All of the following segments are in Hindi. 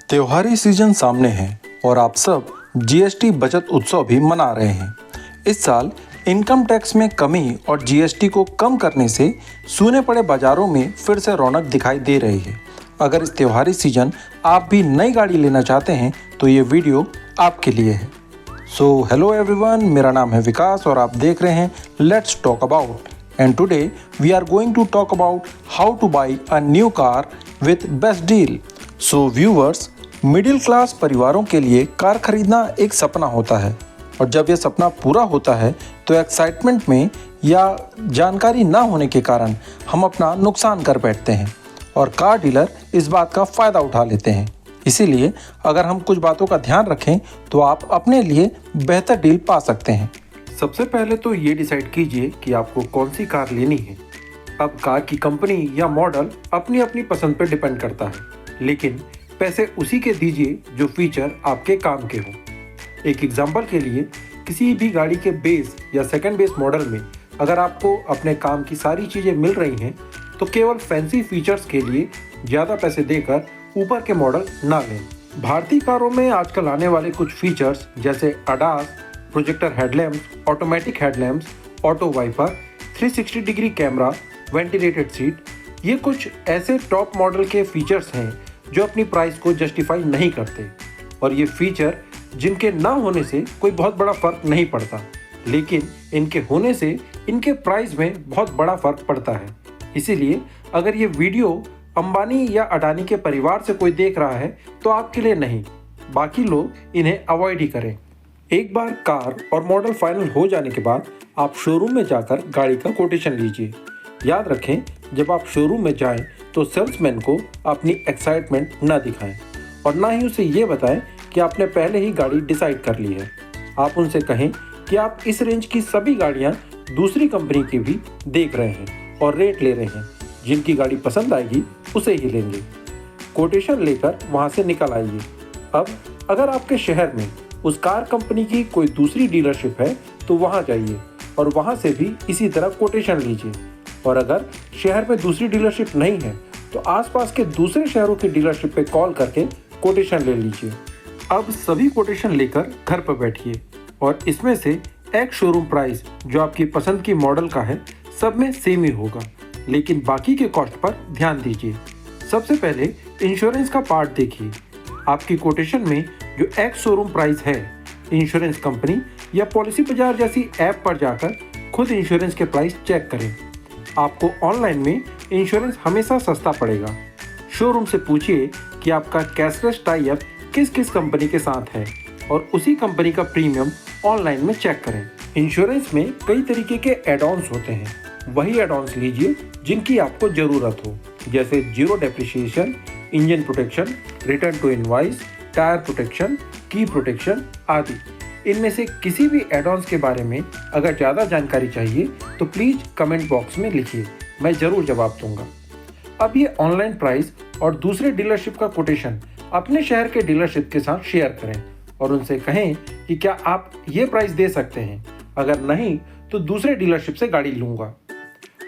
त्योहारी सीजन सामने है और आप सब जीएसटी बचत उत्सव भी मना रहे हैं। इस साल इनकम टैक्स में कमी और जीएसटी को कम करने से सूने पड़े बाजारों में फिर से रौनक दिखाई दे रही है। अगर इस त्योहारी सीजन आप भी नई गाड़ी लेना चाहते हैं तो ये वीडियो आपके लिए है। सो हेलो एवरीवन, मेरा नाम है विकास और आप देख रहे हैं let's talk about, and today we are going to talk about how to buy a new car with best deal. So viewers, middle class परिवारों के लिए कार खरीदना एक सपना होता है और जब यह सपना पूरा होता है तो एक्साइटमेंट में या जानकारी ना होने के कारण हम अपना नुकसान कर बैठते हैं और कार डीलर इस बात का फ़ायदा उठा लेते हैं। इसीलिए अगर हम कुछ बातों का ध्यान रखें तो आप अपने लिए बेहतर डील पा सकते हैं। सबसे पहले तो ये डिसाइड कीजिए कि आपको कौन सी कार लेनी है। अब कार की कंपनी या मॉडल अपनी अपनी पसंद पर डिपेंड करता है, लेकिन पैसे उसी के दीजिए जो फीचर आपके काम के हों। एक एग्जांपल के लिए, किसी भी गाड़ी के बेस या सेकंड बेस मॉडल में अगर आपको अपने काम की सारी चीज़ें मिल रही हैं तो केवल फैंसी फीचर्स के लिए ज़्यादा पैसे देकर ऊपर के मॉडल ना लें। भारतीय कारों में आजकल आने वाले कुछ फीचर्स जैसे ADAS, projector headlamps, automatic headlamps, auto wiper, 360 degree camera, ventilated seat, ये कुछ ऐसे टॉप मॉडल के फीचर्स हैं जो अपनी प्राइस को जस्टिफाई नहीं करते और ये फीचर जिनके ना होने से कोई बहुत बड़ा फर्क नहीं पड़ता, लेकिन इनके होने से इनके प्राइस में बहुत बड़ा फर्क पड़ता है। इसीलिए अगर ये वीडियो अंबानी या अडानी के परिवार से कोई देख रहा है तो आपके लिए नहीं, बाकी लोग इन्हें अवॉइड ही करें। एक बार कार और मॉडल फाइनल हो जाने के बाद आप शोरूम में जाकर गाड़ी का कोटेशन लीजिए। याद रखें, जब आप शोरूम में जाएं तो सेल्समैन को अपनी एक्साइटमेंट ना दिखाएं और ना ही उसे ये बताएं कि आपने पहले ही गाड़ी डिसाइड कर ली है। आप उनसे कहें कि आप इस रेंज की सभी गाड़ियां दूसरी कंपनी की भी देख रहे हैं और रेट ले रहे हैं, जिनकी गाड़ी पसंद आएगी उसे ही लेंगे। कोटेशन लेकर वहां से निकल आइए। अब अगर आपके शहर में उस कार कंपनी की कोई दूसरी डीलरशिप है तो वहां जाइए और वहां से भी इसी तरह कोटेशन लीजिए। और अगर शहर में दूसरी डीलरशिप नहीं है तो आसपास के दूसरे शहरों की डीलरशिप पे कॉल करके कोटेशन ले लीजिए। अब सभी कोटेशन लेकर घर पर बैठिए और इसमें से एक शोरूम प्राइस जो आपकी पसंद की मॉडल का है सब में सेम ही होगा, लेकिन बाकी के कॉस्ट पर ध्यान दीजिए। सबसे पहले इंश्योरेंस का पार्ट देखिए। आपकी कोटेशन में जो एक शोरूम प्राइस है, इंश्योरेंस कंपनी या पॉलिसी बाजार जैसी ऐप पर जाकर खुद इंश्योरेंस के प्राइस चेक करें। आपको ऑनलाइन में इंश्योरेंस हमेशा सस्ता पड़ेगा। शोरूम से पूछिए कि आपका कैशलेस टाई अप किस किस कंपनी के साथ है और उसी कंपनी का प्रीमियम ऑनलाइन में चेक करें। इंश्योरेंस में कई तरीके के एड ऑन्स होते हैं, वही एड ऑन्स लीजिए जिनकी आपको ज़रूरत हो, जैसे zero depreciation, engine protection, return to invoice, tyre protection, key protection आदि। इनमें से किसी भी एड ऑन्स के बारे में अगर ज़्यादा जानकारी चाहिए तो प्लीज़ कमेंट बॉक्स में लिखिए, मैं ज़रूर जवाब दूंगा। अब ये ऑनलाइन प्राइस और दूसरे डीलरशिप का कोटेशन अपने शहर के डीलरशिप के साथ शेयर करें और उनसे कहें कि क्या आप ये प्राइस दे सकते हैं, अगर नहीं तो दूसरे डीलरशिप से गाड़ी लूँगा।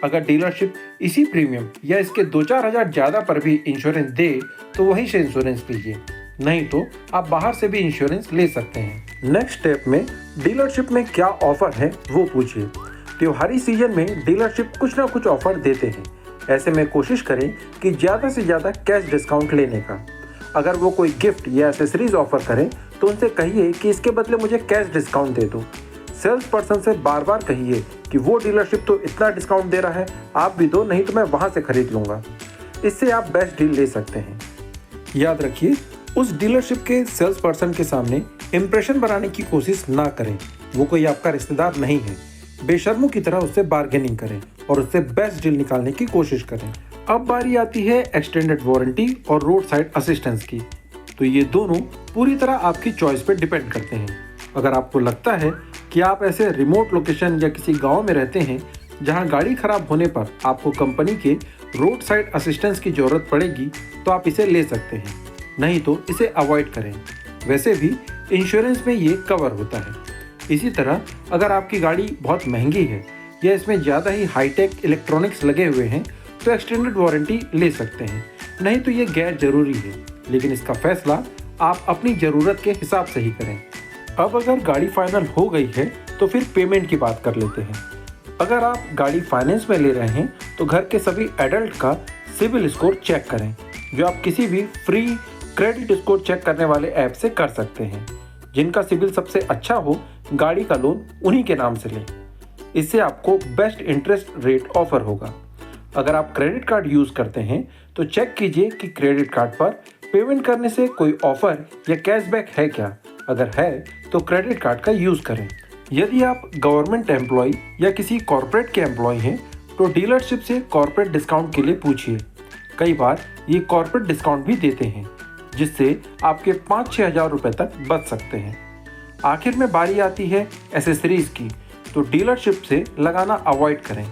अगर डीलरशिप इसी प्रीमियम या इसके 2-4 हज़ार ज़्यादा पर भी इंश्योरेंस दे तो वहीं से इंश्योरेंस लीजिए, नहीं तो आप बाहर से भी इंश्योरेंस ले सकते हैं। नेक्स्ट स्टेप में डीलरशिप में क्या ऑफर है वो पूछिए। त्योहारी सीजन में डीलरशिप कुछ ना कुछ ऑफर देते हैं, ऐसे में कोशिश करें कि ज़्यादा से ज़्यादा कैश डिस्काउंट लेने का। अगर वो कोई गिफ्ट या एसेसरीज ऑफर करें तो उनसे कहिए कि इसके बदले मुझे कैश डिस्काउंट दे दो। सेल्स पर्सन से बार बार कहिए कि वो डीलरशिप तो इतना डिस्काउंट दे रहा है, आप भी दो, नहीं तो मैं वहाँ से खरीद लूँगा। इससे आप बेस्ट डील ले सकते हैं। याद रखिए, उस डीलरशिप के सेल्स पर्सन के सामने इम्प्रेशन बनाने की कोशिश ना करें, वो कोई आपका रिश्तेदार नहीं है। बेशर्मों की तरह उससे बार्गेनिंग करें और उससे बेस्ट डील निकालने की कोशिश करें। अब बारी आती है एक्सटेंडेड वारंटी और रोड साइड असिस्टेंस की। तो ये दोनों पूरी तरह आपकी चॉइस पर डिपेंड करते हैं। अगर आपको लगता है कि आप ऐसे रिमोट लोकेशन या किसी गाँव में रहते हैं जहाँ गाड़ी खराब होने पर आपको कंपनी के रोड साइड असिस्टेंस की ज़रूरत पड़ेगी तो आप इसे ले सकते हैं, नहीं तो इसे अवॉइड करें। वैसे भी इंश्योरेंस में ये कवर होता है। इसी तरह अगर आपकी गाड़ी बहुत महंगी है या इसमें ज़्यादा ही हाईटेक इलेक्ट्रॉनिक्स लगे हुए हैं तो एक्सटेंडेड वारंटी ले सकते हैं, नहीं तो ये गैर ज़रूरी है। लेकिन इसका फैसला आप अपनी ज़रूरत के हिसाब से ही करें। अब अगर गाड़ी फाइनल हो गई है तो फिर पेमेंट की बात कर लेते हैं। अगर आप गाड़ी फाइनेंस में ले रहे हैं तो घर के सभी एडल्ट का सिविल स्कोर चेक करें, जो आप किसी भी फ्री क्रेडिट स्कोर चेक करने वाले ऐप से कर सकते हैं। जिनका सिविल सबसे अच्छा हो, गाड़ी का लोन उन्हीं के नाम से लें। इससे आपको बेस्ट इंटरेस्ट रेट ऑफर होगा। अगर आप क्रेडिट कार्ड यूज़ करते हैं तो चेक कीजिए कि क्रेडिट कार्ड पर पेमेंट करने से कोई ऑफर या कैशबैक है क्या। अगर है तो क्रेडिट कार्ड का यूज़ करें। यदि आप गवर्नमेंट एम्प्लॉय या किसी कॉर्पोरेट के एम्प्लॉय हैं तो डीलरशिप से कॉर्पोरेट डिस्काउंट के लिए पूछिए। कई बार ये कॉर्पोरेट डिस्काउंट भी देते हैं, जिससे आपके 5-6 हज़ार रुपये तक बच सकते हैं। आखिर में बारी आती है एसेसरीज़ की, तो डीलरशिप से लगाना अवॉइड करें।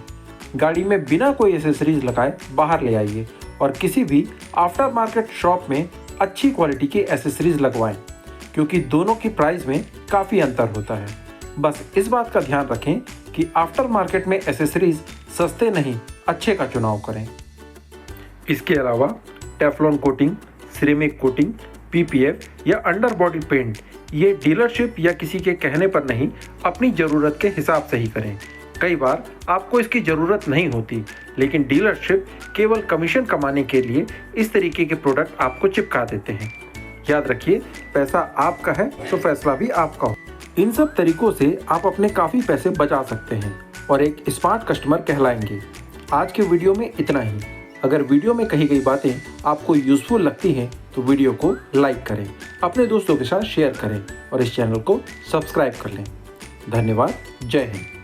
गाड़ी में बिना कोई एसेसरीज लगाए बाहर ले आइए और किसी भी आफ्टर मार्केट शॉप में अच्छी क्वालिटी की एसेसरीज लगवाएं, क्योंकि दोनों की प्राइस में काफ़ी अंतर होता है। बस इस बात का ध्यान रखें कि आफ्टर मार्केट में एसेसरीज सस्ते नहीं, अच्छे का चुनाव करें। इसके अलावा Teflon coating, ceramic coating, PPF या अंडर बॉडी पेंट ये डीलरशिप या किसी के कहने पर नहीं, अपनी ज़रूरत के हिसाब से ही करें। कई बार आपको इसकी ज़रूरत नहीं होती, लेकिन डीलरशिप केवल कमीशन कमाने के लिए इस तरीके के प्रोडक्ट आपको चिपका देते हैं। याद रखिए, पैसा आपका है तो फैसला भी आपका हो। इन सब तरीकों से आप अपने काफ़ी पैसे बचा सकते हैं और एक स्मार्ट कस्टमर कहलाएंगे। आज के वीडियो में इतना ही। अगर वीडियो में कही गई बातें आपको यूज़फुल लगती हैं तो वीडियो को लाइक करें, अपने दोस्तों के साथ शेयर करें और इस चैनल को सब्सक्राइब कर लें। धन्यवाद। जय हिंद।